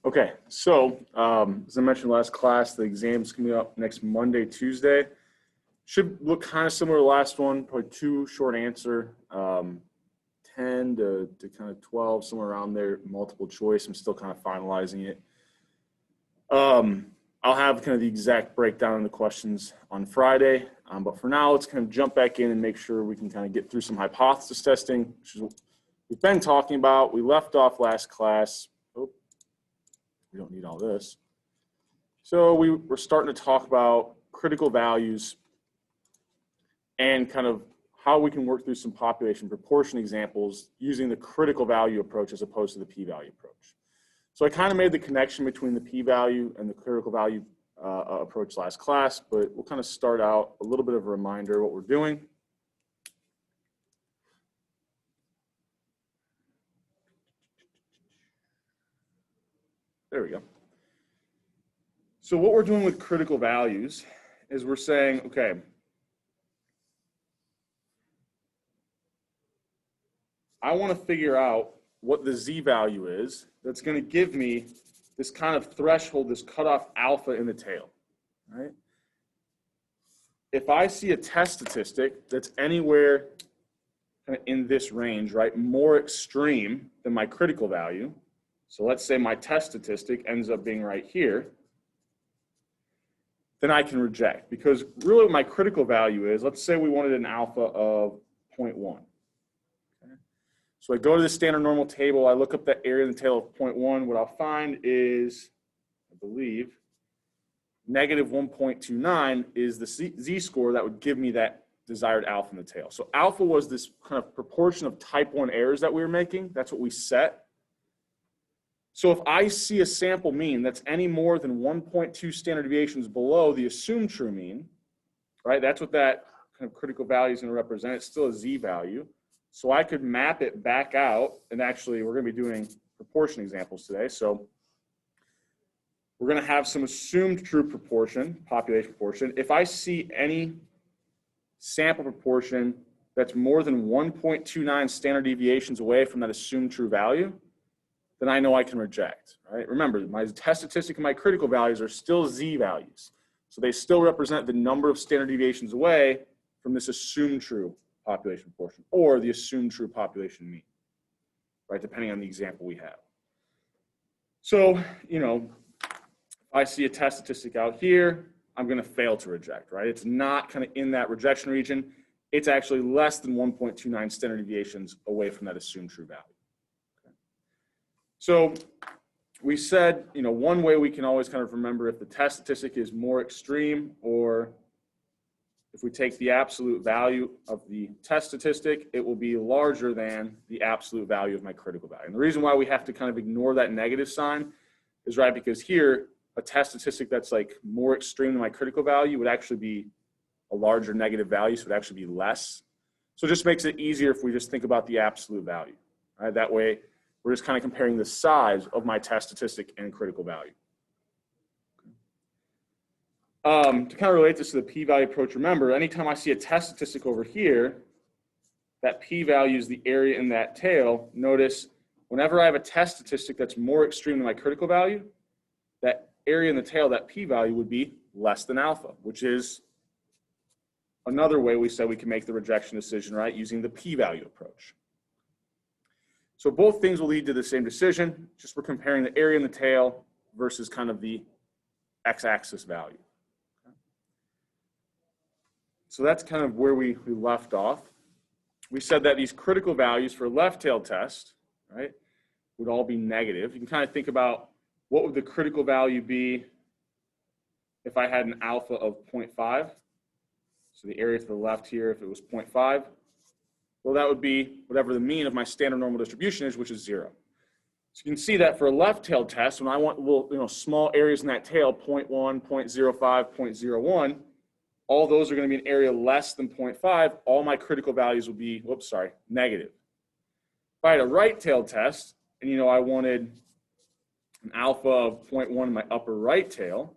Okay, so as I mentioned last class, the exam's coming up next Monday, Tuesday. Should look kind of similar to the last one, probably 2 short answer, 10 to kind of 12, somewhere around there, multiple choice. I'm still kind of finalizing it. I'll have kind of the exact breakdown of the questions on Friday, but for now, let's kind of jump back in and make sure we can kind of get through some hypothesis testing, which is what we've been talking about. We left off last class. Oh, we don't need all this. So we're starting to talk about critical values and kind of how we can work through some population proportion examples using the critical value approach as opposed to the p-value approach. So I kind of made the connection between the p-value and the critical value approach last class, but we'll kind of start out a little bit of a reminder of what we're doing. There we go. So what we're doing with critical values is we're saying, okay, I want to figure out what the z-value is that's going to give me this kind of threshold, this cutoff alpha in the tail, right? If I see a test statistic that's anywhere kind of in this range, right, more extreme than my critical value, so let's say my test statistic ends up being right here, then I can reject, because really what my critical value is, let's say we wanted an alpha of 0.1. So I go to the standard normal table, I look up that area in the tail of 0.1. What I'll find is, I believe, negative 1.29 is the z-score that would give me that desired alpha in the tail. So alpha was this kind of proportion of type 1 errors that we were making. That's what we set. So if I see a sample mean that's any more than 1.2 standard deviations below the assumed true mean, right? That's what that kind of critical value is going to represent. It's still a z-value. So I could map it back out, and actually we're going to be doing proportion examples today. So we're going to have some assumed true proportion, population proportion. If I see any sample proportion that's more than 1.29 standard deviations away from that assumed true value, then I know I can reject, right? Remember, my test statistic and my critical values are still z-values. So they still represent the number of standard deviations away from this assumed true population proportion, or the assumed true population mean, right, depending on the example we have. So, you know, if I see a test statistic out here, I'm going to fail to reject, right? It's not kind of in that rejection region. It's actually less than 1.29 standard deviations away from that assumed true value. Okay. So we said, you know, one way we can always kind of remember if the test statistic is more extreme, or if we take the absolute value of the test statistic, it will be larger than the absolute value of my critical value. And the reason why we have to kind of ignore that negative sign is, right, because here, a test statistic that's like more extreme than my critical value would actually be a larger negative value, so it would actually be less. So it just makes it easier if we just think about the absolute value, right? That way, we're just kind of comparing the size of my test statistic and critical value. To kind of relate this to the p-value approach, remember, anytime I see a test statistic over here, that p-value is the area in that tail. Notice whenever I have a test statistic that's more extreme than my critical value, that area in the tail, that p-value would be less than alpha, which is another way we said we can make the rejection decision, right, using the p-value approach. So both things will lead to the same decision, just we're comparing the area in the tail versus kind of the x-axis value. So that's kind of where we left off. We said that these critical values for left-tailed test, right, would all be negative. You can kind of think about what would the critical value be if I had an alpha of 0.5. So the area to the left here, if it was 0.5, well, that would be whatever the mean of my standard normal distribution is, which is 0. So you can see that for a left-tailed test, when I want little, you know, small areas in that tail, 0.1, 0.05, 0.01, all those are going to be an area less than 0.5. All my critical values will be, whoops, sorry, negative. If I had a right-tailed test, and you know I wanted an alpha of 0.1 in my upper right tail,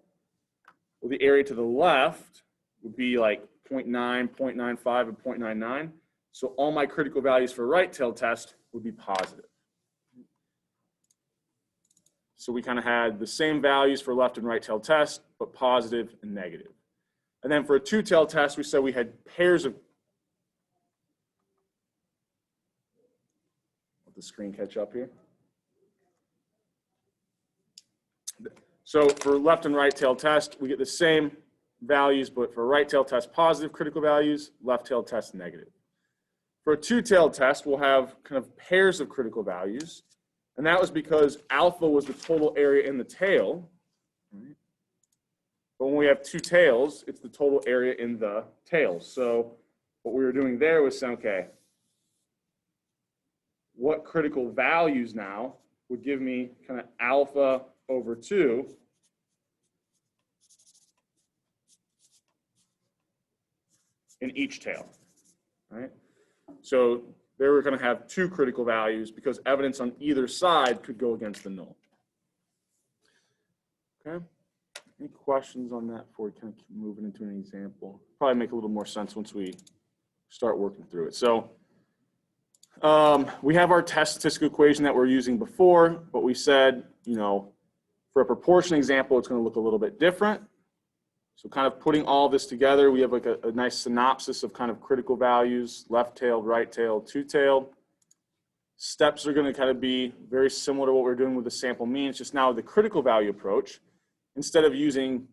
well, the area to the left would be like 0.9, 0.95, and 0.99. So all my critical values for right-tailed test would be positive. So we kind of had the same values for left and right tail test, but positive and negative. And then for a two-tailed test, we said we had pairs of, let the screen catch up here. So for left and right tail test, we get the same values, but for right tail test, positive critical values, left tail test, negative. For a two-tailed test, we'll have kind of pairs of critical values, and that was because alpha was the total area in the tail, right? But when we have two tails, it's the total area in the tails. So what we were doing there was saying, okay, what critical values now would give me kind of alpha over 2 in each tail, right? So there we're going to have two critical values because evidence on either side could go against the null. Okay? Any questions on that before we kind of keep moving into an example? Probably make a little more sense once we start working through it. So we have our test statistical equation that we're using before, but we said, you know, for a proportion example, it's going to look a little bit different. So kind of putting all this together, we have like a nice synopsis of kind of critical values, left-tailed, right-tailed, two-tailed. Steps are going to kind of be very similar to what we're doing with the sample mean. It's just now the critical value approach. Instead of using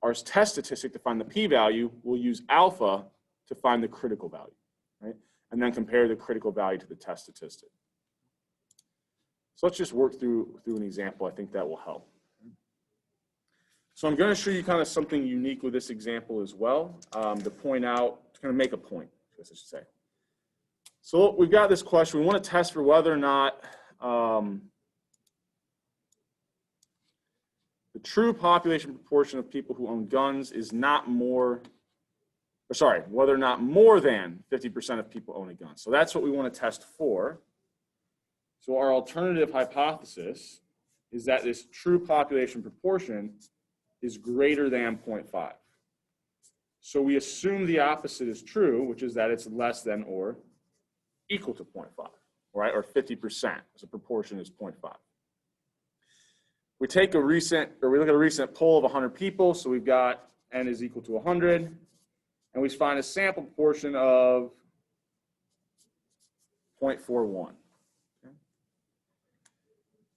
our test statistic to find the p-value, we'll use alpha to find the critical value, right? And then compare the critical value to the test statistic. So let's just work through an example. I think that will help. So I'm going to show you kind of something unique with this example as well, to point out, to kind of make a point, I guess I should say. So we've got this question. We want to test for whether or not the true population proportion of people who own guns is not more, or sorry, whether or not more than 50% of people own a gun. So that's what we want to test for. So our alternative hypothesis is that this true population proportion is greater than 0.5. So we assume the opposite is true, which is that it's less than or equal to 0.5, right? Or 50%, as a proportion is 0.5. We take a recent, or we look at a recent poll of 100 people, so we've got n is equal to 100, and we find a sample proportion of 0.41. Okay.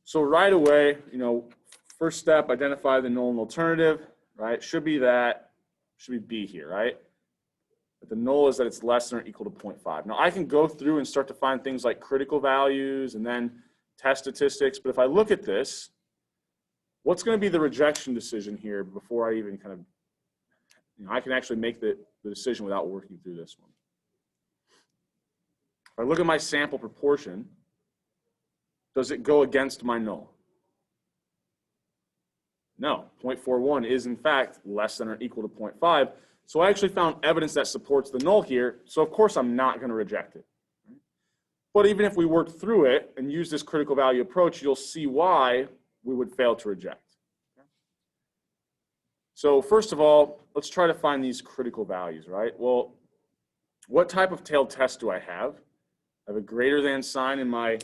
So right away, you know, first step, identify the null and alternative, right? Should be B here, right? But the null is that it's less than or equal to 0.5. Now I can go through and start to find things like critical values and then test statistics, but if I look at this, what's going to be the rejection decision here before I even kind of, you know, I can actually make the decision without working through this one. If I look at my sample proportion, does it go against my null? No, 0.41 is in fact less than or equal to 0.5. So I actually found evidence that supports the null here. So of course I'm not going to reject it. But even if we work through it and use this critical value approach, you'll see why we would fail to reject. So first of all, let's try to find these critical values, right? Well, what type of tailed test do I have? I have a greater than sign in my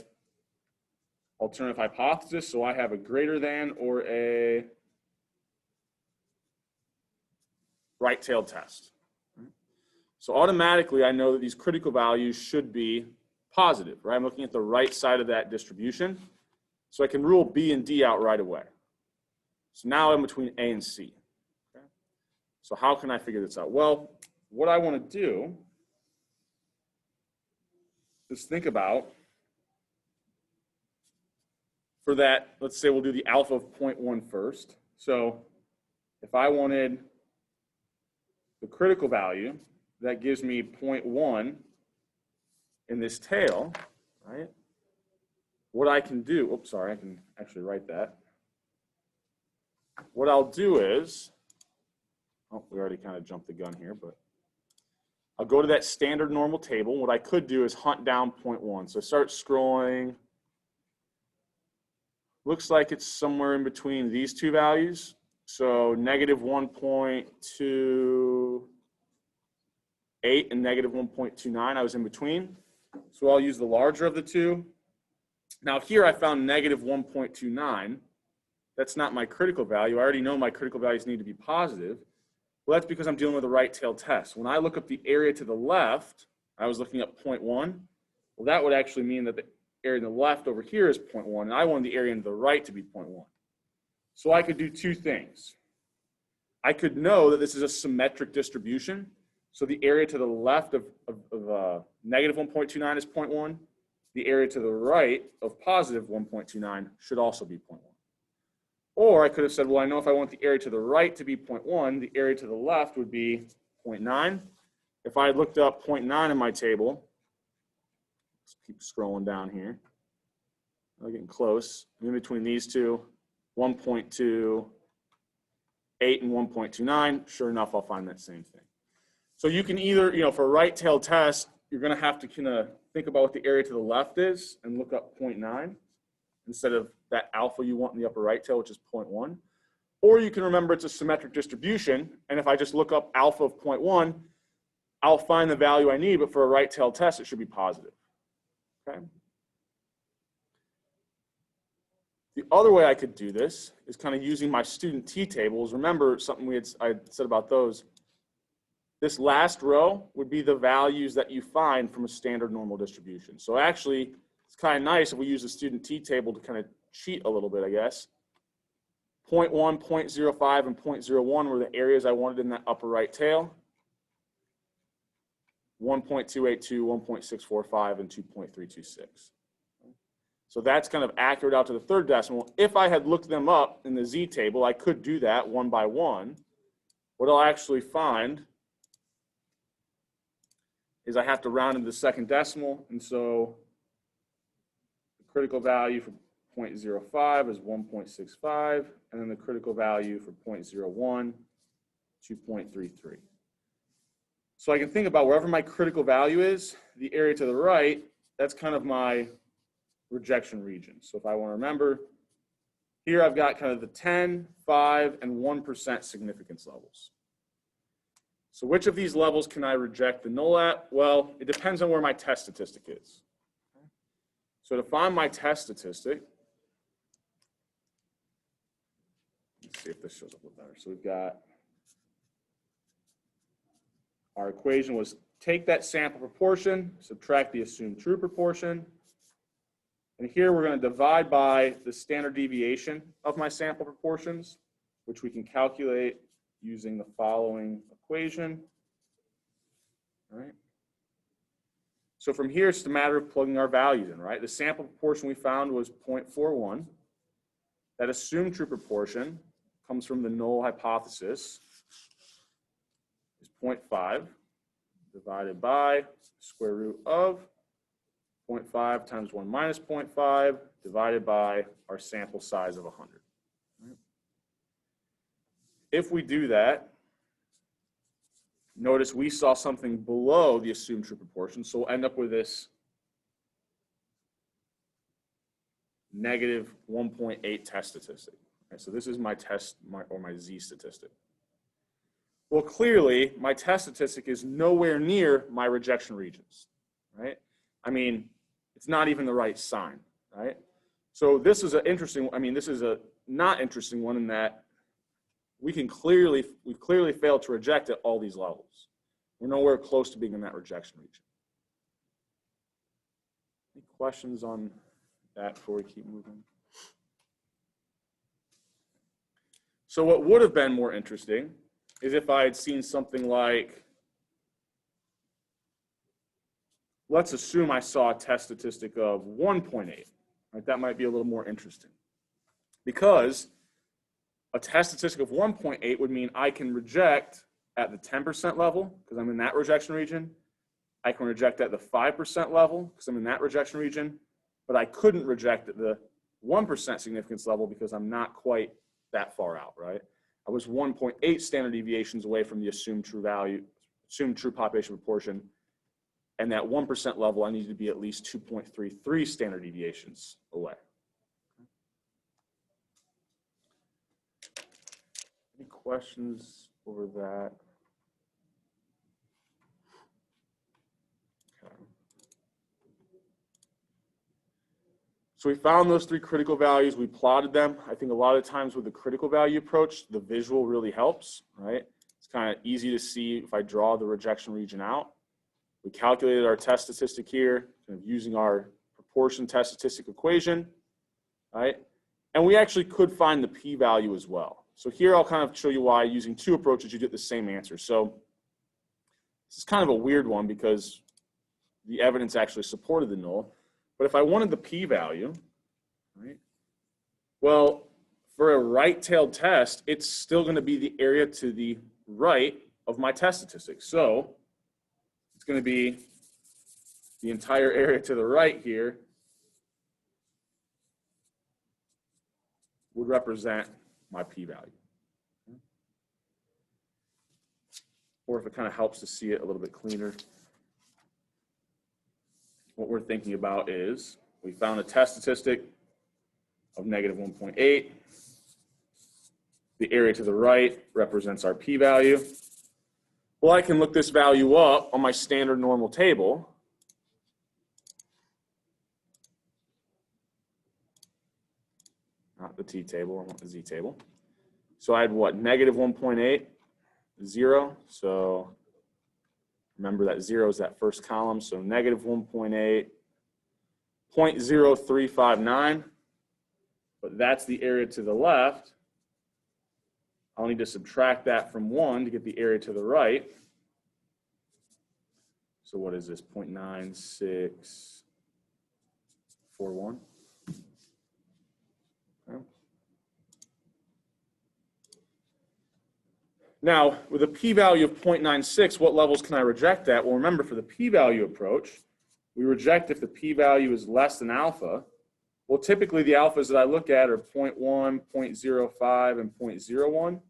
alternative hypothesis. So I have a greater than or a right-tailed test. So automatically, I know that these critical values should be positive, right? I'm looking at the right side of that distribution. So I can rule B and D out right away. So now I'm between A and C. Okay? So how can I figure this out? Well, what I want to do is think about, for that, let's say we'll do the alpha of 0.1 first. So if I wanted the critical value, that gives me 0.1 in this tail, right? What I can do, oops, sorry, I can actually write that. What I'll do is, oh, we already kind of jumped the gun here, but I'll go to that standard normal table. What I could do is hunt down 0.1. So start scrolling. Looks like it's somewhere in between these two values. So negative 1.28 and negative 1.29, I was in between. So I'll use the larger of the two. Now here I found negative 1.29, that's not my critical value. I already know my critical values need to be positive. Well, that's because I'm dealing with a right-tailed test. When I look up the area to the left, I was looking at 0.1. Well, that would actually mean that the area to the left over here is 0.1, and I wanted the area to the right to be 0.1. So I could do two things. I could know that this is a symmetric distribution. So the area to the left of negative 1.29 is 0.1. The area to the right of positive 1.29 should also be 0.1. Or I could have said, well, I know if I want the area to the right to be 0.1, the area to the left would be 0.9. If I had looked up 0.9 in my table, let's keep scrolling down here. I'm getting close. In between these two, 1.28 and 1.29, sure enough, I'll find that same thing. So you can either, for a right-tailed test, you're going to have to kind of think about what the area to the left is and look up 0.9 instead of that alpha you want in the upper right tail, which is 0.1. Or you can remember it's a symmetric distribution, and if I just look up alpha of 0.1, I'll find the value I need, but for a right-tailed test, it should be positive. Okay? The other way I could do this is kind of using my student t-tables. Remember something I had said about those. This last row would be the values that you find from a standard normal distribution. So actually, it's kind of nice if we use the student t-table to kind of cheat a little bit, I guess. 0.1, 0.05, and 0.01 were the areas I wanted in that upper right tail. 1.282, 1.645, and 2.326. So that's kind of accurate out to the third decimal. If I had looked them up in the Z table, I could do that one by one. What I'll actually find is I have to round into the second decimal, and so the critical value for 0.05 is 1.65, and then the critical value for 0.01, 2.33. So I can think about wherever my critical value is, the area to the right, that's kind of my rejection region. So if I want to remember, here I've got kind of the 10, 5, and 1% significance levels. So which of these levels can I reject the null at? Well, it depends on where my test statistic is. So to find my test statistic, let's see if this shows up a little better. So we've got, our equation was take that sample proportion, subtract the assumed true proportion, and here we're going to divide by the standard deviation of my sample proportions, which we can calculate using the following equation. All right. So from here, it's just a matter of plugging our values in, right? The sample proportion we found was 0.41. That assumed true proportion comes from the null hypothesis, is 0.5 divided by square root of 0.5 times 1 minus 0.5 divided by our sample size of 100. Right. If we do that, notice we saw something below the assumed true proportion, so we'll end up with this negative 1.8 test statistic. Okay, so this is my test, or my Z statistic. Well, clearly, my test statistic is nowhere near my rejection regions, right? I mean, it's not even the right sign, right? So this is an interesting, this is a not interesting one in that we've clearly failed to reject at all these levels. We're nowhere close to being in that rejection region. Any questions on that before we keep moving? So what would have been more interesting is if I had seen something like, let's assume I saw a test statistic of 1.8. Right? That might be a little more interesting. Because a test statistic of 1.8 would mean I can reject at the 10% level, because I'm in that rejection region. I can reject at the 5% level, because I'm in that rejection region. But I couldn't reject at the 1% significance level because I'm not quite that far out, right? I was 1.8 standard deviations away from the assumed true value, assumed true population proportion. And that 1% level, I need to be at least 2.33 standard deviations away. Any questions over that? Okay. So we found those three critical values, we plotted them. I think a lot of times with the critical value approach, the visual really helps, right? It's kind of easy to see if I draw the rejection region out. We calculated our test statistic here, kind of using our proportion test statistic equation, right? And we actually could find the p-value as well. So here I'll kind of show you why using two approaches you get the same answer. So this is kind of a weird one because the evidence actually supported the null. But if I wanted the p-value, right? Well, for a right-tailed test, it's still going to be the area to the right of my test statistic. So it's going to be the entire area to the right here would represent my p-value. Or if it kind of helps to see it a little bit cleaner, what we're thinking about is we found a test statistic of negative 1.8. The area to the right represents our p-value. Well, I can look this value up on my standard normal table. Not the t table, I want the z table. So I had what, negative 1.8, 0. So remember that 0 is that first column, so negative 1.8, 0.0359. But that's the area to the left. I'll need to subtract that from 1 to get the area to the right. So what is this, 0.9641? Okay. Now, with a p-value of 0.96, what levels can I reject at? Well, remember, for the p-value approach, we reject if the p-value is less than alpha. Well, typically the alphas that I look at are 0.1, 0.05, and 0.01.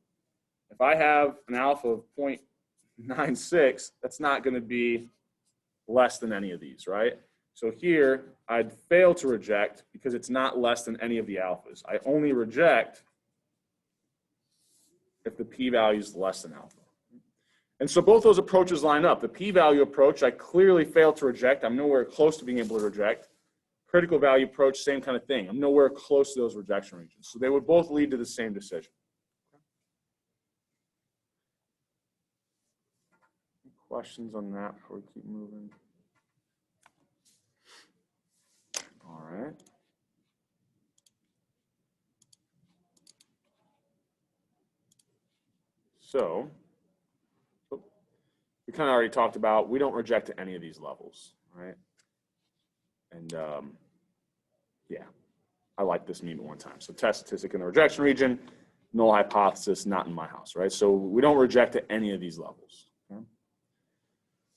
If I have an alpha of 0.96, that's not going to be less than any of these, right? So here, I'd fail to reject because it's not less than any of the alphas. I only reject if the p-value is less than alpha. And so both those approaches line up. The p-value approach, I clearly failed to reject. I'm nowhere close to being able to reject. Critical value approach, same kind of thing. I'm nowhere close to those rejection regions. So they would both lead to the same decision. Any questions on that before we keep moving? All right. So we kind of already talked about, we don't reject at any of these levels, right? And yeah, I like this meme at one time. So test statistic in the rejection region, null hypothesis, not in my house, right? So we don't reject at any of these levels. Okay?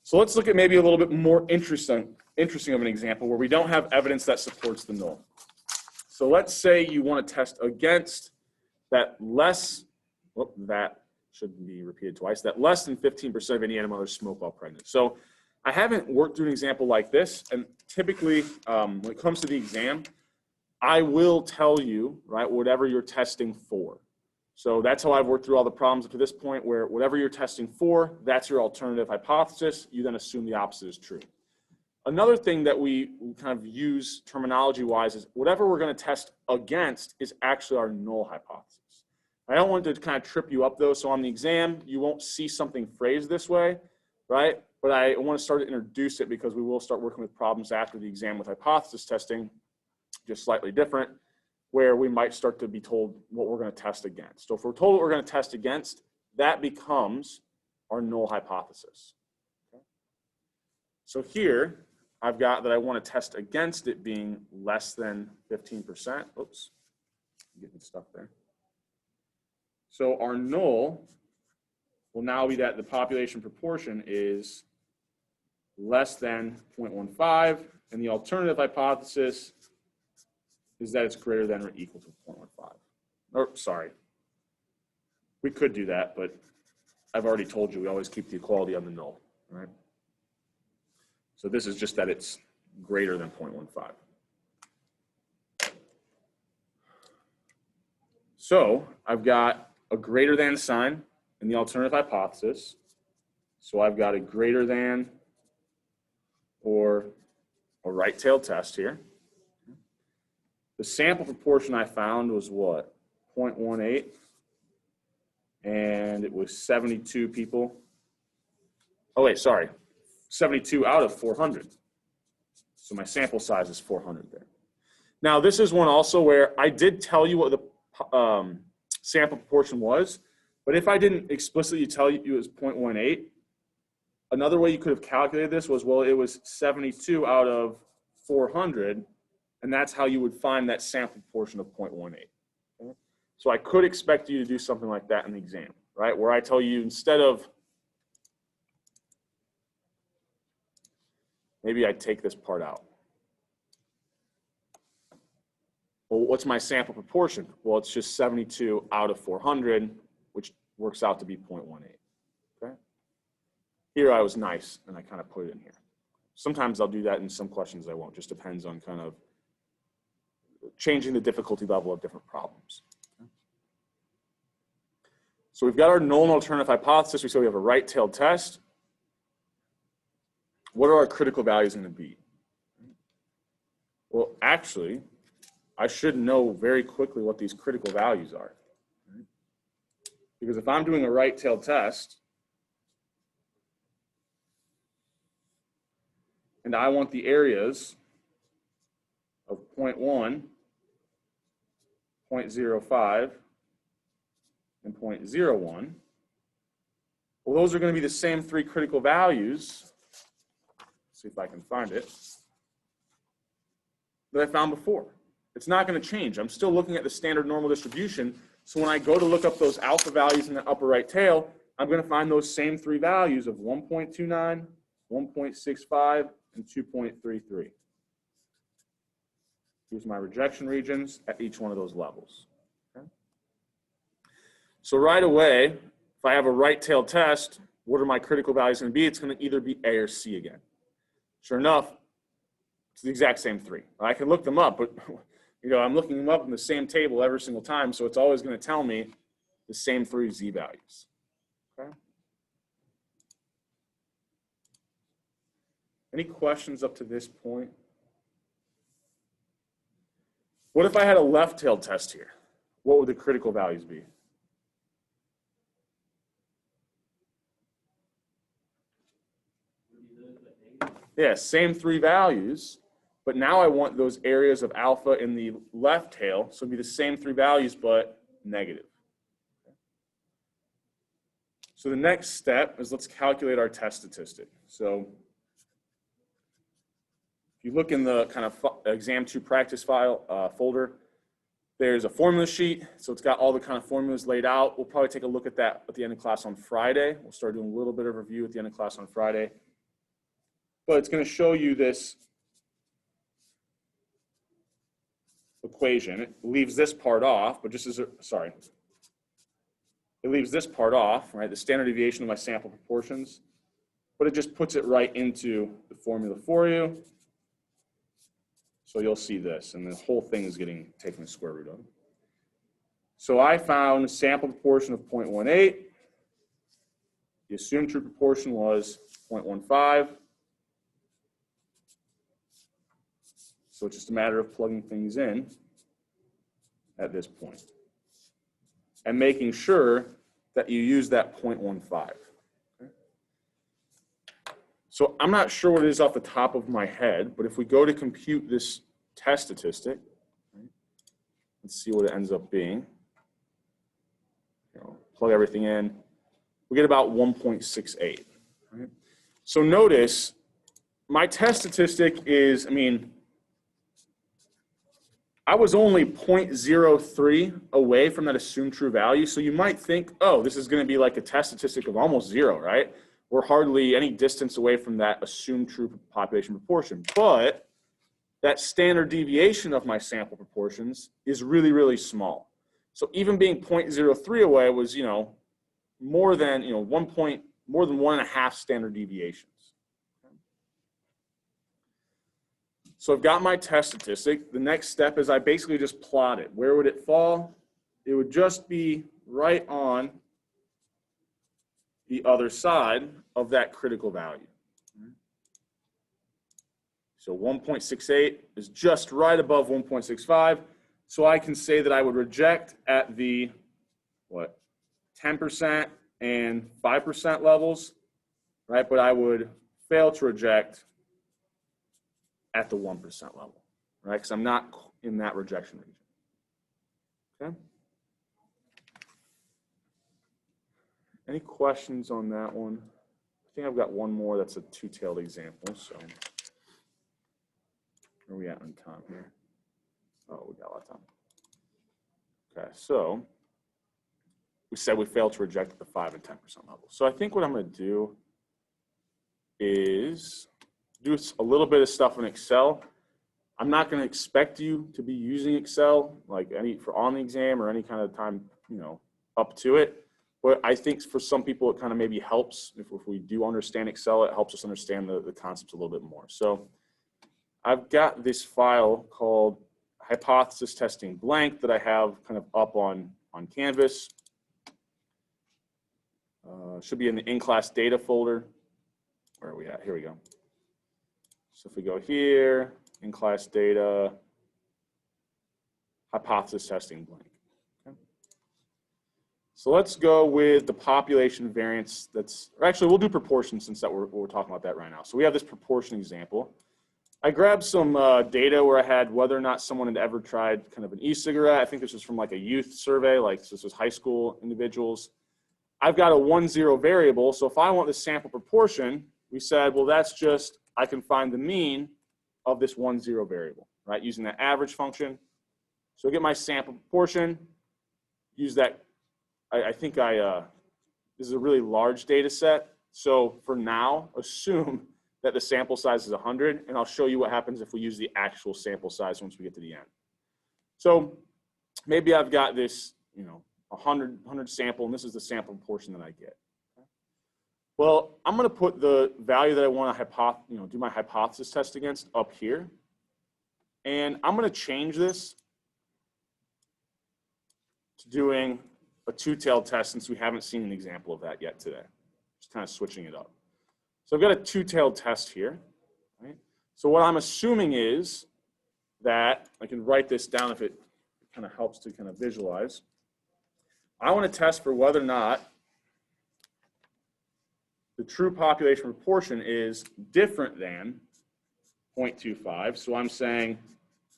So let's look at maybe a little bit more interesting of an example where we don't have evidence that supports the null. So let's say you want to test against that that shouldn't be repeated twice, that less than 15% of Indiana mothers smoke while pregnant. So I haven't worked through an example like this, and typically when it comes to the exam, I will tell you, right, whatever you're testing for. So that's how I've worked through all the problems up to this point, where whatever you're testing for, that's your alternative hypothesis. You then assume the opposite is true. Another thing that we kind of use terminology-wise is whatever we're going to test against is actually our null hypothesis. I don't want to kind of trip you up, though, so on the exam, you won't see something phrased this way, right? But I want to start to introduce it because we will start working with problems after the exam with hypothesis testing, just slightly different, where we might start to be told what we're going to test against. So if we're told what we're going to test against, that becomes our null hypothesis. Okay? So here, I've got that I want to test against it being less than 15%. Oops, I'm getting stuck there. So our null will now be that the population proportion is less than 0.15, and the alternative hypothesis is that it's greater than or equal to 0.15. Or, sorry, we could do that, but I've already told you we always keep the equality on the null, right? So this is just that it's greater than 0.15. So I've got a greater than sign in the alternative hypothesis. So I've got a greater than or a right-tailed test here. The sample proportion I found was what? 0.18. And it was 72 people. Oh, wait, sorry. 72 out of 400. So my sample size is 400 there. Now, this is one also where I did tell you what the sample proportion was, but if I didn't explicitly tell you it was 0.18, another way you could have calculated this was, well, it was 72 out of 400, and that's how you would find that sample proportion of 0.18. Okay? So I could expect you to do something like that in the exam, right? Where I tell you instead of, maybe I take this part out. Well, what's my sample proportion? Well, it's just 72 out of 400, which works out to be 0.18. Okay? Here I was nice, and I kind of put it in here. Sometimes I'll do that in some questions I won't. Just depends on kind of changing the difficulty level of different problems. Okay? So we've got our null and alternative hypothesis. We said we have a right-tailed test. What are our critical values going to be? Well, actually, I should know very quickly what these critical values are. Because if I'm doing a right-tailed test, and I want the areas of 0.1, 0.05, and 0.01, well, those are going to be the same three critical values. Let's see if I can find it, that I found before. It's not going to change. I'm still looking at the standard normal distribution. So when I go to look up those alpha values in the upper right tail, I'm going to find those same three values of 1.29, 1.65, and 2.33. Here's my rejection regions at each one of those levels. Okay? So right away, if I have a right-tailed test, what are my critical values going to be? It's going to either be A or C again. Sure enough, it's the exact same three. I can look them up, but I'm looking them up in the same table every single time, so it's always going to tell me the same three Z values. Okay? Any questions up to this point? What if I had a left-tailed test here? What would the critical values be? Yeah, same three values, but now I want those areas of alpha in the left tail, so it'd be the same three values, but negative. So the next step is let's calculate our test statistic. So if you look in the kind of exam 2 practice file folder, there's a formula sheet. So it's got all the kind of formulas laid out. We'll probably take a look at that at the end of class on Friday. We'll start doing a little bit of review at the end of class on Friday. But it's going to show you this equation. It leaves this part off, but just as a, sorry. It leaves this part off, right? The standard deviation of my sample proportions, but it just puts it right into the formula for you. So you'll see this, and the whole thing is getting taken the square root of. So I found a sample proportion of 0.18. The assumed true proportion was 0.15. So it's just a matter of plugging things in at this point and making sure that you use that 0.15. Okay? So I'm not sure what it is off the top of my head, but if we go to compute this test statistic, right, let's see what it ends up being. Plug everything in. We get about 1.68. Right? So notice my test statistic is, I was only 0.03 away from that assumed true value. So you might think, oh, this is going to be like a test statistic of almost 0, right? We're hardly any distance away from that assumed true population proportion. But that standard deviation of my sample proportions is really, really small. So even being 0.03 away was, more than, more than 1.5 standard deviations. So I've got my test statistic. The next step is I basically just plot it. Where would it fall? It would just be right on the other side of that critical value. So 1.68 is just right above 1.65. So I can say that I would reject at the, what, 10% and 5% levels, right? But I would fail to reject at the 1% level, right? Because I'm not in that rejection region, okay? Any questions on that one? I think I've got one more that's a two-tailed example, so. Where are we at on time here? Oh, we got a lot of time. Okay, so we said we failed to reject at the 5 and 10% level. So I think what I'm going to do is do a little bit of stuff in Excel. I'm not going to expect you to be using Excel like on the exam or any kind of time, up to it. But I think for some people it kind of maybe helps if we do understand Excel. It helps us understand the concepts a little bit more. So I've got this file called hypothesis testing blank that I have kind of up on Canvas. Should be in the in-class data folder. Where are we at? Here we go. So if we go here, in-class data, hypothesis testing blank. Okay. So let's go with the population variance actually we'll do proportion since we're talking about that right now. So we have this proportion example. I grabbed some data where I had whether or not someone had ever tried kind of an e-cigarette. I think this was from like a youth survey, like this was high school individuals. I've got a 1-0 variable, so if I want the sample proportion, we said, well, that's just, I can find the mean of this 1-0 variable, right, using that average function. So I get my sample proportion, use that, I think this is a really large data set, so for now, assume that the sample size is 100, and I'll show you what happens if we use the actual sample size once we get to the end. So maybe I've got this, 100 sample, and this is the sample proportion that I get. Okay. Well, I'm going to put the value that I want to do my hypothesis test against up here, and I'm going to change this to doing a two-tailed test since we haven't seen an example of that yet today. Just kind of switching it up. So I've got a two-tailed test here, right? So what I'm assuming is that, I can write this down if it kind of helps to kind of visualize. I want to test for whether or not the true population proportion is different than 0.25. So I'm saying,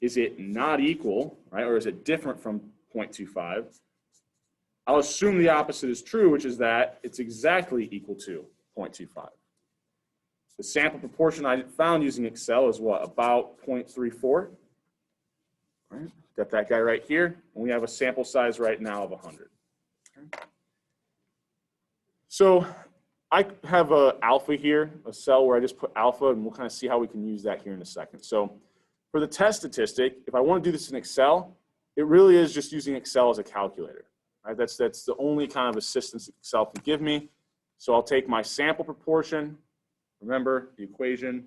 is it not equal, right? Or is it different from 0.25? I'll assume the opposite is true, which is that it's exactly equal to 0.25. The sample proportion I found using Excel is what? About 0.34. Right? Got that guy right here. And we have a sample size right now of 100. Okay. So I have a alpha here, a cell where I just put alpha, and we'll kind of see how we can use that here in a second. So for the test statistic, if I want to do this in Excel, it really is just using Excel as a calculator. Right? That's the only kind of assistance Excel can give me. So I'll take my sample proportion. Remember the equation,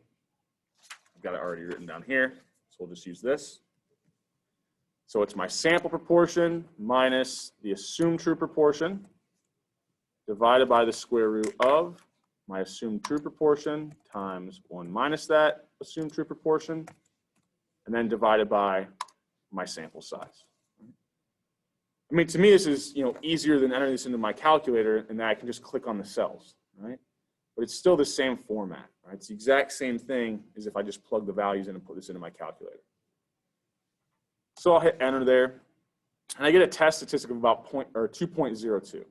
I've got it already written down here, so we'll just use this. So it's my sample proportion minus the assumed true proportion divided by the square root of my assumed true proportion times 1 minus that assumed true proportion, and then divided by my sample size. I mean, to me, this is easier than entering this into my calculator, and that I can just click on the cells, right? But it's still the same format, right? It's the exact same thing as if I just plug the values in and put this into my calculator. So I'll hit enter there, and I get a test statistic of about 2.02.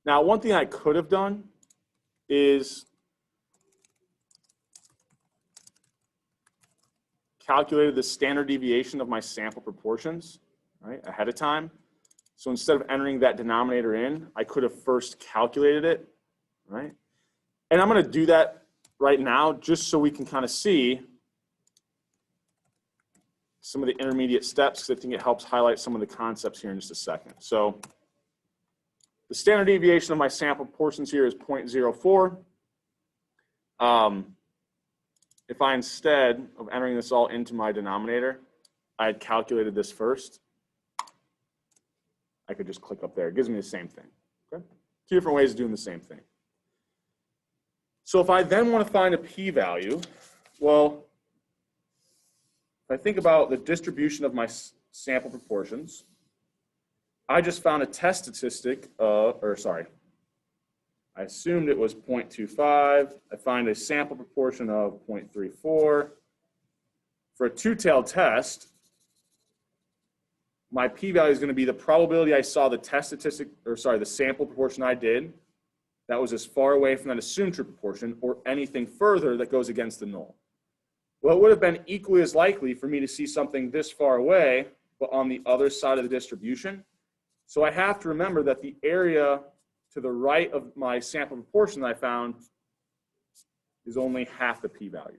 Now, one thing I could have done is calculated the standard deviation of my sample proportions, right, ahead of time. So instead of entering that denominator in, I could have first calculated it, right? And I'm going to do that right now just so we can kind of see some of the intermediate steps, because I think it helps highlight some of the concepts here in just a second. So the standard deviation of my sample proportions here is 0.04. If I, instead of entering this all into my denominator, I had calculated this first, I could just click up there. It gives me the same thing. Okay? Two different ways of doing the same thing. So if I then want to find a p-value, Well, if I think about the distribution of my sample proportions, I just found a test statistic, I assumed it was 0.25. I find a sample proportion of 0.34. For a two-tailed test, my p-value is going to be the probability I saw the test statistic, the sample proportion I did, that was as far away from that assumed true proportion, or anything further that goes against the null. Well, it would have been equally as likely for me to see something this far away, but on the other side of the distribution. So I have to remember that the area to the right of my sample proportion that I found is only half the p-value.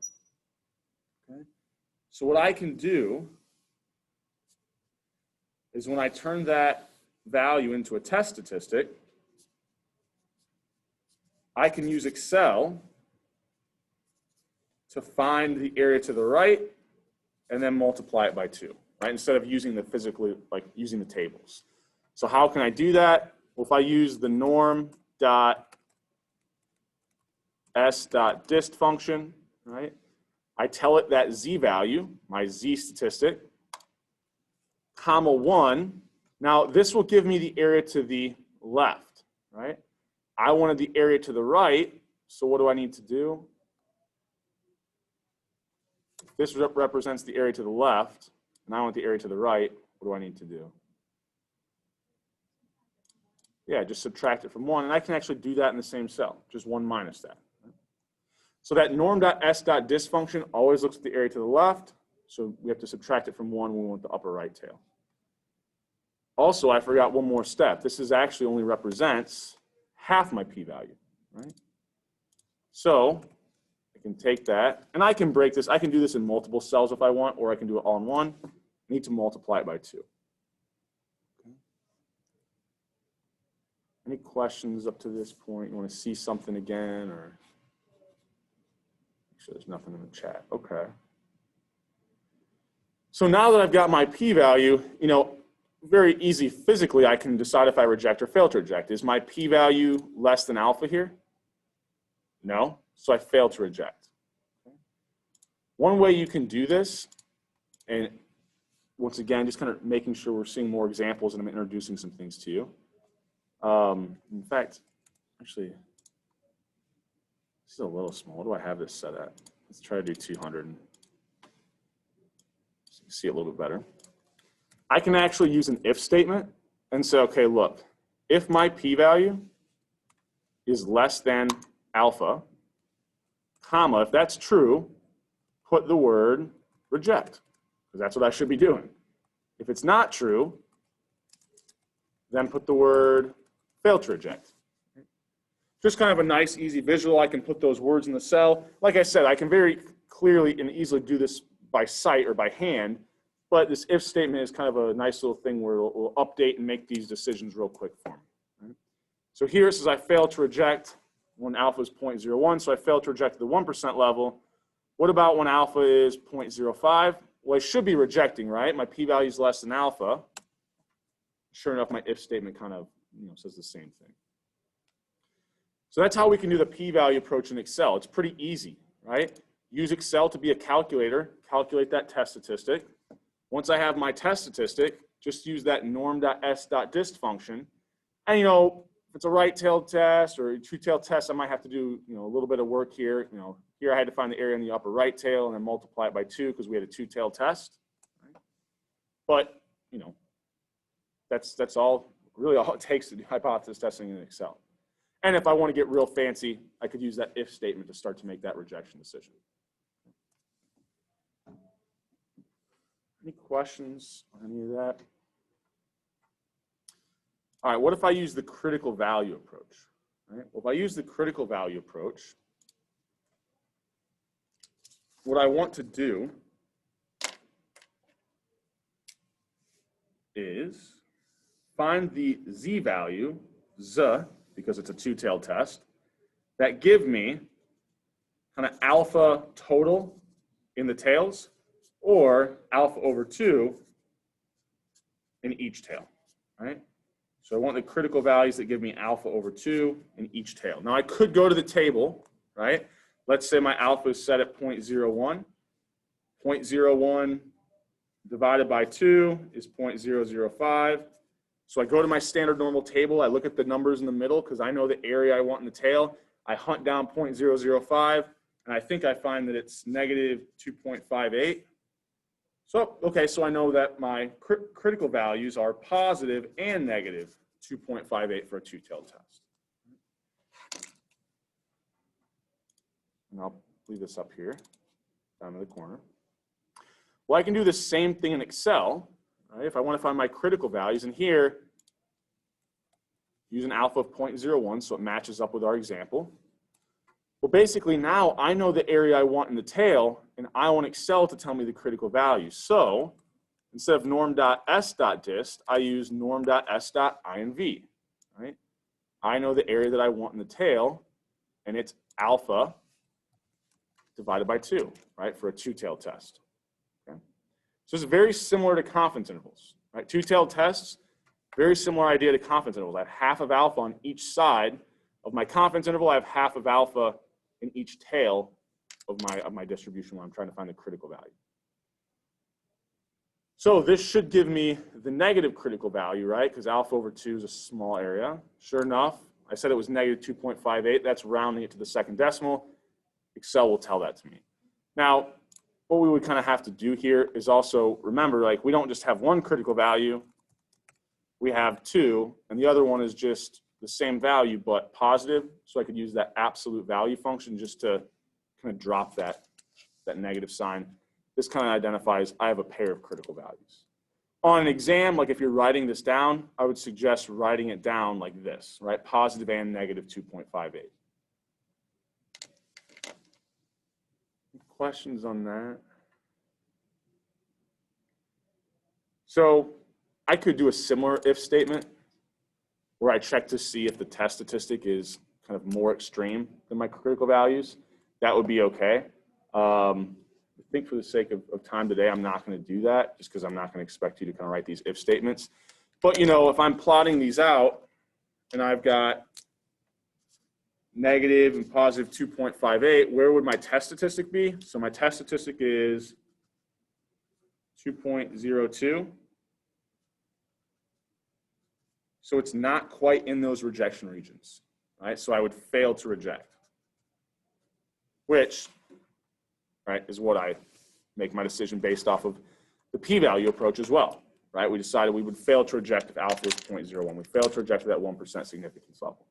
Okay? So what I can do is when I turn that value into a test statistic, I can use Excel to find the area to the right and then multiply it by 2, right? Instead of using the physically, like using the tables. So how can I do that? Well, if I use the norm.s.dist function, right? I tell it that z value, my z statistic, comma 1. Now, this will give me the area to the left, right? I wanted the area to the right, so what do I need to do? If this represents the area to the left, and I want the area to the right, what do I need to do? Yeah, just subtract it from 1, and I can actually do that in the same cell, just 1 minus that. So that norm.s.dist function always looks at the area to the left, so we have to subtract it from 1 when we want the upper right tail. Also, I forgot one more step. This is actually only represents half my p-value, right? So I can take that, and I can break this. I can do this in multiple cells if I want, or I can do it all in one. I need to multiply it by 2. Okay. Any questions up to this point? You want to see something again, or make sure there's nothing in the chat. Okay. So now that I've got my p-value, very easy physically, I can decide if I reject or fail to reject. Is my p-value less than alpha here? No, so I fail to reject. Okay. One way you can do this, and once again, just kind of making sure we're seeing more examples and I'm introducing some things to you. In fact, actually, this is a little small. What do I have this set at? Let's try to do 200 and see it a little bit better. I can actually use an if statement and say, okay, look, if my p-value is less than alpha, comma, if that's true, put the word reject, because that's what I should be doing. If it's not true, then put the word fail to reject. Just kind of a nice, easy visual. I can put those words in the cell. Like I said, I can very clearly and easily do this by sight or by hand, but this if statement is kind of a nice little thing where we'll update and make these decisions real quick for me. Right? So here it says I failed to reject when alpha is 0.01, so I failed to reject at the 1% level. What about when alpha is 0.05? Well, I should be rejecting, right? My p-value is less than alpha. Sure enough, my if statement kind of says the same thing. So that's how we can do the p-value approach in Excel. It's pretty easy, right? Use Excel to be a calculator, calculate that test statistic. Once I have my test statistic, just use that norm.s.dist function. And if it's a right-tailed test or a two-tailed test, I might have to do a little bit of work here. Here I had to find the area in the upper right tail and then multiply it by 2 because we had a two-tailed test. Right? But that's all really all it takes to do hypothesis testing in Excel. And if I want to get real fancy, I could use that if statement to start to make that rejection decision. Any questions on any of that? All right, what if I use the critical value approach? All right, well, if I use the critical value approach, what I want to do is find the z value, because it's a two-tailed test, that give me kind of alpha total in the tails or alpha over 2 in each tail, right? So I want the critical values that give me alpha over 2 in each tail. Now I could go to the table, right? Let's say my alpha is set at 0.01. 0.01 divided by 2 is 0.005. So I go to my standard normal table. I look at the numbers in the middle because I know the area I want in the tail. I hunt down 0.005, and I think I find that it's negative 2.58. So, okay, so I know that my critical values are positive and negative 2.58 for a two-tailed test. And I'll leave this up here, down in the corner. Well, I can do the same thing in Excel, right? If I want to find my critical values, and here, use an alpha of 0.01, so it matches up with our example. Well, basically now I know the area I want in the tail, and I want Excel to tell me the critical value. So instead of norm.s.dist, I use norm.s.inv, right? I know the area that I want in the tail, and it's alpha divided by 2, right, for a two-tailed test. Okay? So it's very similar to confidence intervals, right? Two-tailed tests, very similar idea to confidence intervals. I have half of alpha on each side of my confidence interval. I have half of alpha in each tail of my distribution when I'm trying to find the critical value. So this should give me the negative critical value, right? Because alpha over 2 is a small area. Sure enough, I said it was negative 2.58. That's rounding it to the second decimal. Excel will tell that to me. Now, what we would kind of have to do here is also remember, like, we don't just have one critical value. We have 2, and the other one is just the same value but positive. So I could use that absolute value function just to kind of drop that negative sign. This kind of identifies I have a pair of critical values. On an exam, like if you're writing this down, I would suggest writing it down like this, right? Positive and negative 2.58. Questions on that? So I could do a similar if statement where I check to see if the test statistic is kind of more extreme than my critical values. That would be okay. I think for the sake of time today, I'm not going to do that just because I'm not going to expect you to kind of write these if statements. But, you know, if I'm plotting these out and I've got negative and positive 2.58, where would my test statistic be? So my test statistic is 2.02. So it's not quite in those rejection regions, right? So I would fail to reject, which, right, is what I make my decision based off of the p-value approach as well, right? We decided we would fail to reject if alpha is 0.01. We failed to reject at that 1% significance level.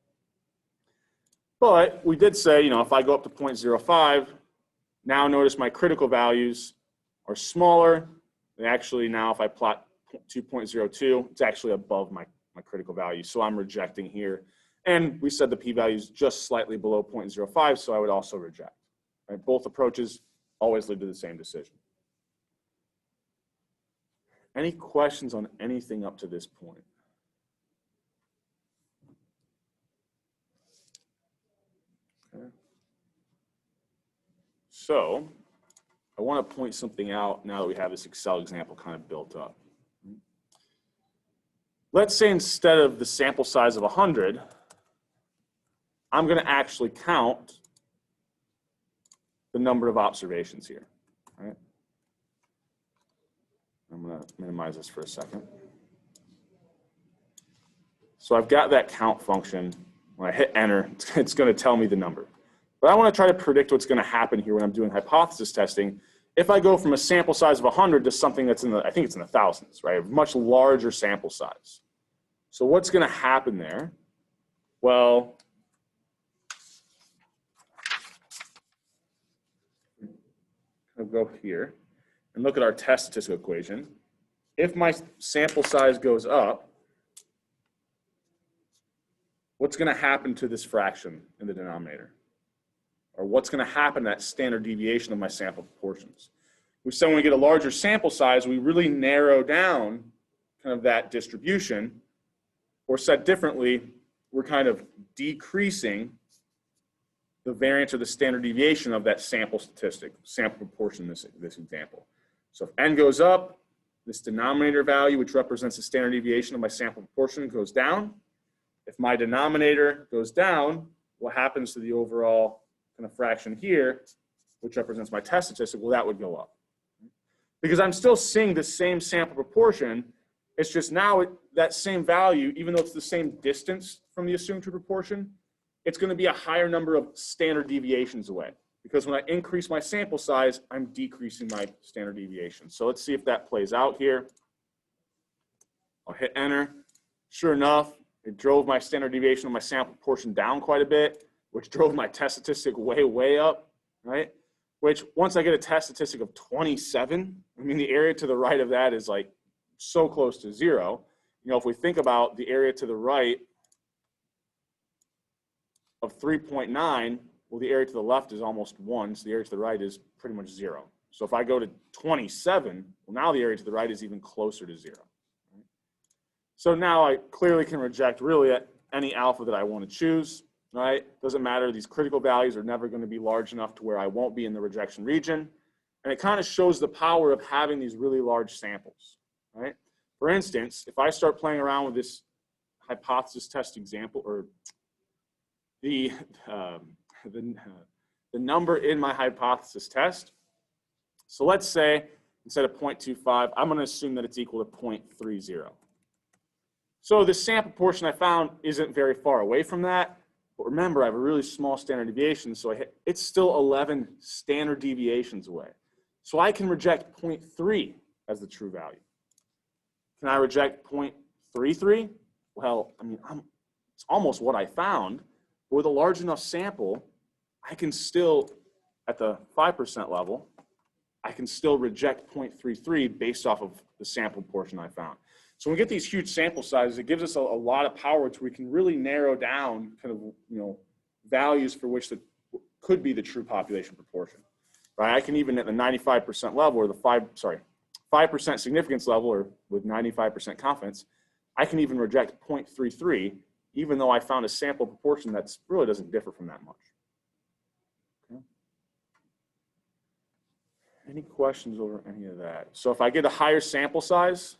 But we did say, you know, if I go up to 0.05, now notice my critical values are smaller. And actually now if I plot 2.02, it's actually above my critical value. So I'm rejecting here. And we said the p-value is just slightly below 0.05, so I would also reject. Right? Both approaches always lead to the same decision. Any questions on anything up to this point? Okay. So I want to point something out now that we have this Excel example kind of built up. Let's say instead of the sample size of 100, I'm going to actually count the number of observations here. Right? I'm going to minimize this for a second. So I've got that count function. When I hit enter, it's going to tell me the number. But I want to try to predict what's going to happen here when I'm doing hypothesis testing. If I go from a sample size of 100 to something that's in the, I think it's in the thousands, right? A much larger sample size. So what's going to happen there? Well, I'll go here and look at our test statistical equation. If my sample size goes up, what's going to happen to this fraction in the denominator? Or what's going to happen to that standard deviation of my sample proportions? We said when we get a larger sample size, we really narrow down kind of that distribution. Or said differently, we're kind of decreasing the variance or the standard deviation of that sample statistic, sample proportion in this example. So if n goes up, this denominator value, which represents the standard deviation of my sample proportion, goes down. If my denominator goes down, what happens to the overall kind of fraction here, which represents my test statistic, well, that would go up. Because I'm still seeing the same sample proportion, it's just now that same value, even though it's the same distance from the assumed true proportion, it's going to be a higher number of standard deviations away. Because when I increase my sample size, I'm decreasing my standard deviation. So let's see if that plays out here. I'll hit enter. Sure enough, it drove my standard deviation of my sample proportion down quite a bit, which drove my test statistic way, way up, right? Which once I get a test statistic of 27, I mean, the area to the right of that is like so close to 0. You know, if we think about the area to the right of 3.9, well, the area to the left is almost 1, so the area to the right is pretty much 0. So if I go to 27, well, now the area to the right is even closer to 0. So now I clearly can reject really any alpha that I want to choose, right? Doesn't matter, these critical values are never going to be large enough to where I won't be in the rejection region. And it kind of shows the power of having these really large samples, right? For instance, if I start playing around with this hypothesis test example, or the number in my hypothesis test. So let's say instead of 0.25, I'm going to assume that it's equal to 0.30. So the sample portion I found isn't very far away from that. But remember, I have a really small standard deviation, so it's still 11 standard deviations away. So I can reject 0.3 as the true value. Can I reject 0.33? Well, I mean, it's almost what I found. But with a large enough sample, I can still, at the 5% level, I can still reject 0.33 based off of the sample portion I found. So when we get these huge sample sizes, it gives us a lot of power to where we can really narrow down kind of, values for which that could be the true population proportion. Right? I can even at the 95% level, or the 5% significance level, or with 95% confidence, I can even reject 0.33, even though I found a sample proportion that really doesn't differ from that much. Okay. Any questions over any of that? So if I get a higher sample size,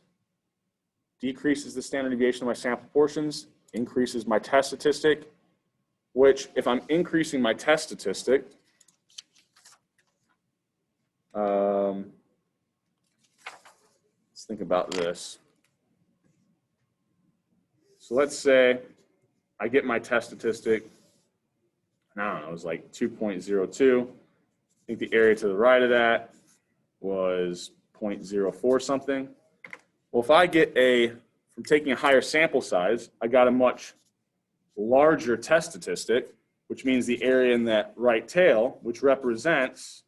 decreases the standard deviation of my sample portions, increases my test statistic, which if I'm increasing my test statistic, let's think about this. So let's say I get my test statistic, I don't know, it was like 2.02. I think the area to the right of that was 0.04 something. Well, if I get from taking a higher sample size, I got a much larger test statistic, which means the area in that right tail, which represents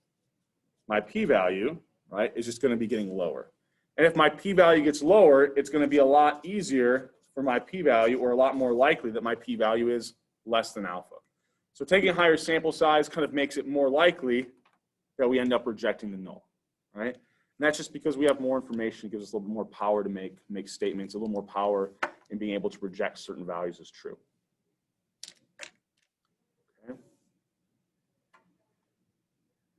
my p-value, right, is just going to be getting lower. And if my p-value gets lower, it's going to be a lot easier for my p-value, or a lot more likely that my p-value is less than alpha. So taking a higher sample size kind of makes it more likely that we end up rejecting the null, right? And that's just because we have more information, it gives us a little bit more power to make statements, a little more power in being able to reject certain values as true. Okay.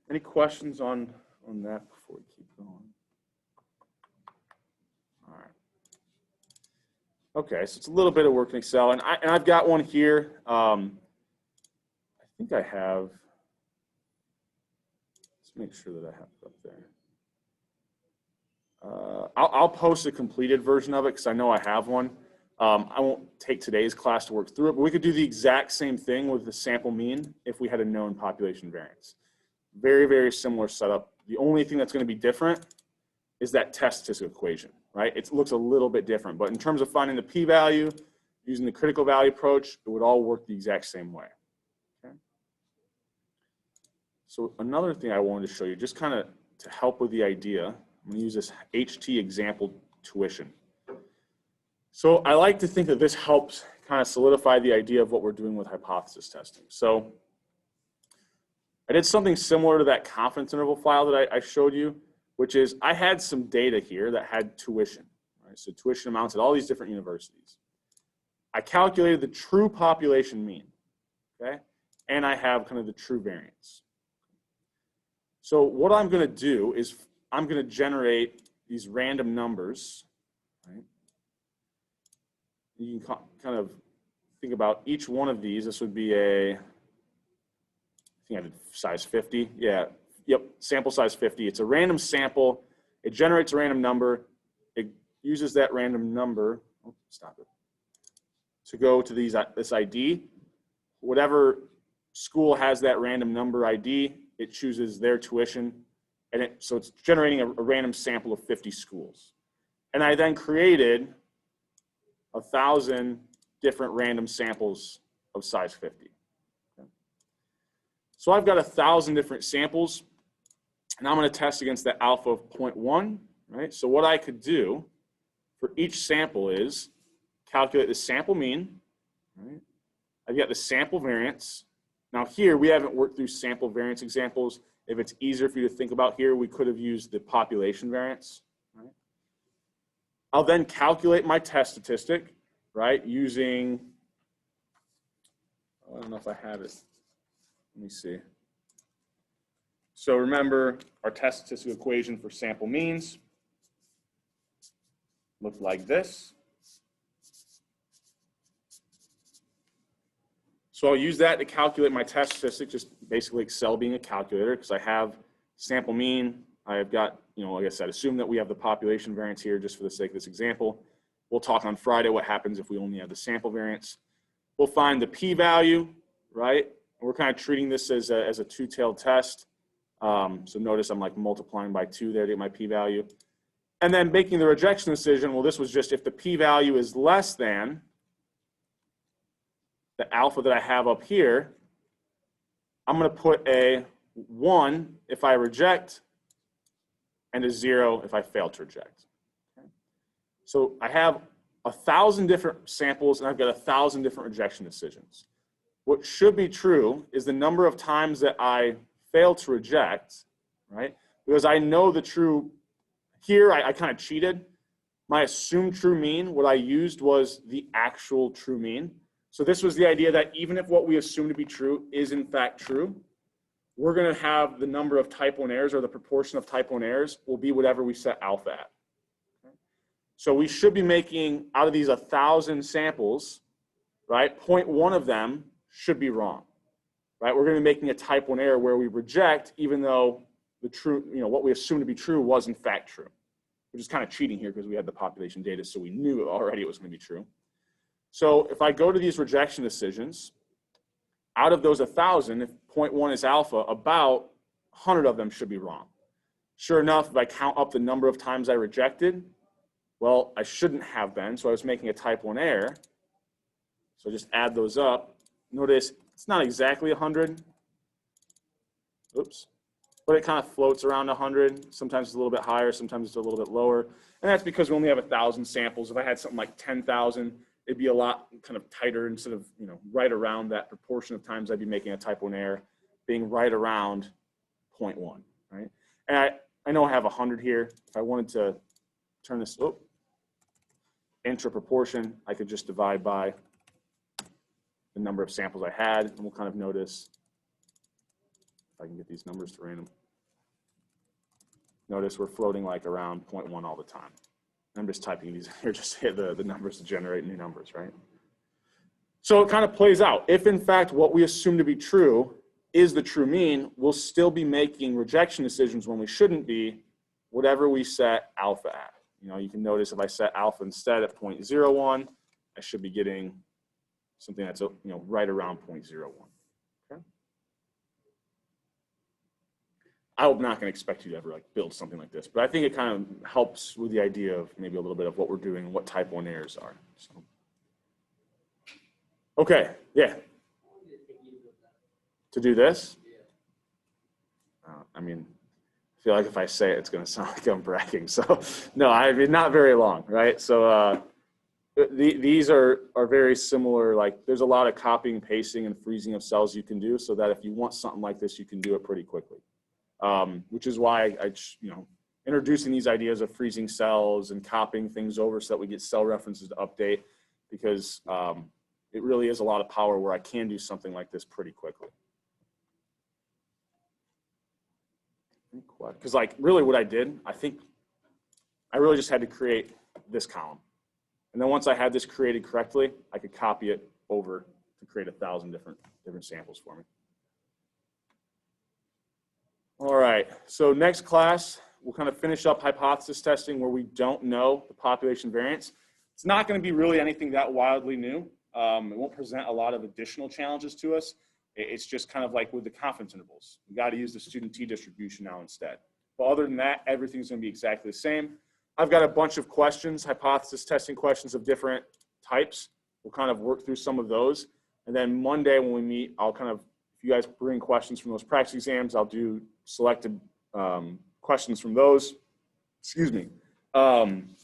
Any questions on that before we keep going? All right. Okay, so it's a little bit of work in Excel, and I've got one here. I think I have. Let's make sure that I have it up there. I'll post a completed version of it because I know I have one. I won't take today's class to work through it, but we could do the exact same thing with the sample mean if we had a known population variance. Very, very similar setup. The only thing that's going to be different is that test statistic equation, right? It looks a little bit different, but in terms of finding the p-value, using the critical value approach, it would all work the exact same way. Okay. So another thing I wanted to show you, just kind of to help with the idea, I'm going to use this HT example tuition. So I like to think that this helps kind of solidify the idea of what we're doing with hypothesis testing. So I did something similar to that confidence interval file that I showed you, which is I had some data here that had tuition, right? So tuition amounts at all these different universities. I calculated the true population mean, okay? And I have kind of the true variance. So what I'm going to do is I'm going to generate these random numbers, right? You can kind of think about each one of these. This would be a think I did size 50. Yeah, yep, sample size 50. It's a random sample. It generates a random number. It uses that random number, oh, stop it, to go to this ID. Whatever school has that random number ID, it chooses their tuition. And so it's generating a random sample of 50 schools. And I then created 1,000 different random samples of size 50. Okay. So I've got 1,000 different samples, and I'm going to test against the alpha of 0.1, right? So what I could do for each sample is calculate the sample mean, right? I've got the sample variance. Now here, we haven't worked through sample variance examples. If it's easier for you to think about here, we could have used the population variance, right? I'll then calculate my test statistic, right, using, I don't know if I have it. Let me see. So remember, our test statistical equation for sample means looked like this. So I'll use that to calculate my test statistic, just basically Excel being a calculator, because I have sample mean. I've got, like I said, assume that we have the population variance here just for the sake of this example. We'll talk on Friday what happens if we only have the sample variance. We'll find the p-value, right? We're kind of treating this as a two-tailed test. So notice I'm like multiplying by 2 there to get my p-value. And then making the rejection decision, well, this was just if the p-value is less than the alpha that I have up here, I'm going to put a 1 if I reject and a 0 if I fail to reject. Okay. So I have 1,000 different samples and I've got 1,000 different rejection decisions. What should be true is the number of times that I fail to reject, right? Because I know the true, here I kind of cheated. My assumed true mean, what I used was the actual true mean. So this was the idea that even if what we assume to be true is in fact true, we're going to have the number of type 1 errors, or the proportion of type 1 errors will be whatever we set alpha at. Okay. So we should be making, out of these 1,000 samples, right, 0.1 of them should be wrong, right? We're going to be making a type 1 error where we reject even though the true, what we assume to be true was in fact true, which is kind of cheating here because we had the population data, so we knew already it was going to be true. So if I go to these rejection decisions, out of those 1,000, if 0.1 is alpha, about 100 of them should be wrong. Sure enough, if I count up the number of times I rejected, well, I shouldn't have been, so I was making a type 1 error. So just add those up. Notice it's not exactly 100. Oops. But it kind of floats around 100. Sometimes it's a little bit higher, sometimes it's a little bit lower. And that's because we only have 1,000 samples. If I had something like 10,000, it'd be a lot kind of tighter instead of, right around that proportion of times I'd be making a type 1 error, being right around 0.1, right? And I know I have 100 here. If I wanted to turn this, intra proportion, I could just divide by the number of samples I had, and we'll kind of notice, if I can get these numbers to random. Notice we're floating like around 0.1 all the time. I'm just typing these here, just hit the numbers to generate new numbers, right? So it kind of plays out. If in fact what we assume to be true is the true mean, we'll still be making rejection decisions when we shouldn't be, whatever we set alpha at. You can notice if I set alpha instead at 0.01, I should be getting something that's right around 0.01. Okay. I'm not going to expect you to ever build something like this, but I think it kind of helps with the idea of maybe a little bit of what we're doing and what type 1 errors are. So. Okay, yeah. To do this? I feel like if I say it, it's going to sound like I'm bragging. So no, not very long, right? So these are very similar. There's a lot of copying, pasting, and freezing of cells you can do so that if you want something like this, you can do it pretty quickly. Which is why I introducing these ideas of freezing cells and copying things over so that we get cell references to update, because it really is a lot of power where I can do something like this pretty quickly. Because really what I did, I think I really just had to create this column. And then once I had this created correctly, I could copy it over to create 1,000 different samples for me. All right, so next class, we'll kind of finish up hypothesis testing where we don't know the population variance. It's not going to be really anything that wildly new. It won't present a lot of additional challenges to us. It's just kind of like with the confidence intervals. We got to use the student t-distribution now instead. But other than that, everything's going to be exactly the same. I've got a bunch of questions, hypothesis testing questions of different types. We'll kind of work through some of those. And then Monday when we meet, I'll kind of, if you guys bring questions from those practice exams, I'll do selected questions from those. Excuse me. And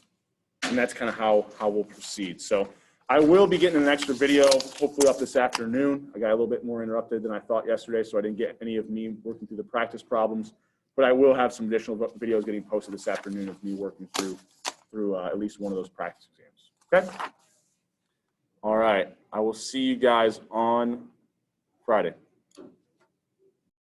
that's kind of how we'll proceed. So I will be getting an extra video, hopefully up this afternoon. I got a little bit more interrupted than I thought yesterday, so I didn't get any of me working through the practice problems. But I will have some additional videos getting posted this afternoon of me working through at least one of those practice exams. Okay? All right. I will see you guys on Friday.